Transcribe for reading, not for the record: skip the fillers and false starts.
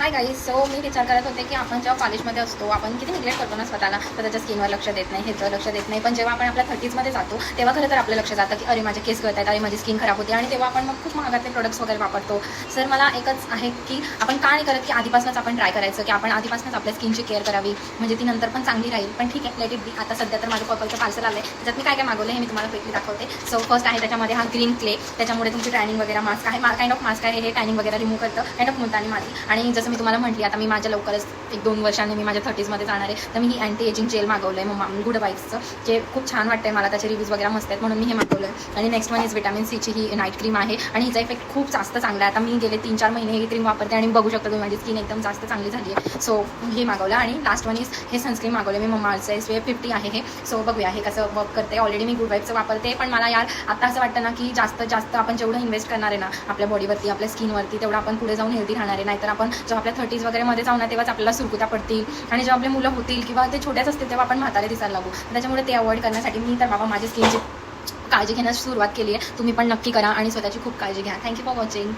Hi guys. So मी विचार करत होते की आपण जेव्हा कॉलेजमध्ये असतो आपण किती निग्लेक्ट करतो ना स्वतःला, तर त्याच्या स्किनवर लक्ष देत नाही, ह्याचं लक्ष देत नाही. पण जेव्हा आपण आपल्या 30मध्ये जातो तेव्हा खरं तर आपलं लक्ष जातं की अरे माझे केस गळत आहेत, अरे माझी स्किन खराब होते, आणि तेव्हा आपण मग खूप महागातले प्रोडक्ट्स वगैरे वापरतो. सर मला एकच आहे की आपण का नाही करत की आधीपासूनच आपण ट्राय करायचं की आपण आधीपासूनच आपल्या स्किनची केअर करावी, म्हणजे ती नंतर पण चांगली राहील. पण ठीक आहे, लेट इट बी. आता सध्या तर माझं पर्पलचं पार्सल आलं आहे, त्याच्यात मी काय काय मागवलं हे मी तुम्हाला क्विकली दाखवते. सो फर्स्ट आहे त्याच्यामध्ये हा ग्रीन क्ले, त्याच्यामुळे तुमची टॅनिंग वगैरे मास्क आहे, काइंड ऑफ मास्क आहे हे, टॅनिंग वगैरे रिमूव्ह करतं, काइंड ऑफ मुलतानी माती. आणि जसं मी तुम्हाला म्हटली, आता मी माझ्या लवकरच 1-2 वर्षांनी मी माझ्या 30मध्ये जाणार आहे, तर मी ही अँटी एजिंग जेल मागवलं आहे मग गुड वाईब्सचं, जे खूप छान वाटतं आहे मला, त्याचे रिव्ह्यूज वगैरे मस्त आहेत म्हणून मी हे मागवलं आहे. आणि नेक्स्ट वन इज विटॅमिन सीची ही नाईट क्रीम आहे, आणि हिचा इफेक्ट खूप जास्त चांगला आहे. आता मी गेले 3-4 महिने ही क्रीम वापरते आणि बघू शकता तुम्ही माझी स्किन एकदम जास्त चांगली झाली आहे. सो हे मागवलं. आणि लास्ट वन इज हे सनस्क्रीन मागवलं मी ममाअर्थचं, SPF 50 आहे हे. सो बघूया हे कसं वर्क करते. ऑलरेडी मी गुड वाईब्सचं वापरते, पण मला यार आता असं वाटतं ना की जास्त आपण जेवढं इन्व्हेस्ट करणार आहे ना आपल्या बॉडीवरती, आपल्या स्किनवरती, तेवढं आपण पुढे जाऊन हेल्दी राहणार आहे. नाहीतर आपण जेव्हा आपल्या 30s वगैरे मध्ये जाऊ ना तेव्हाच आपल्याला सुरकुत्या पडतील, आणि जेव्हा आपले मुलं होतील किंवा ते छोट्याच असतील तेव्हा आपण म्हातारे दिसायला लागू. त्याच्यामुळे ते अवॉइड करण्यासाठी मी तर बाबा माझी स्किनची काळजी घेण्यास सुरुवात केली आहे. तुम्ही पण नक्की करा आणि स्वतःची खूप काळजी घ्या. Thank you for watching.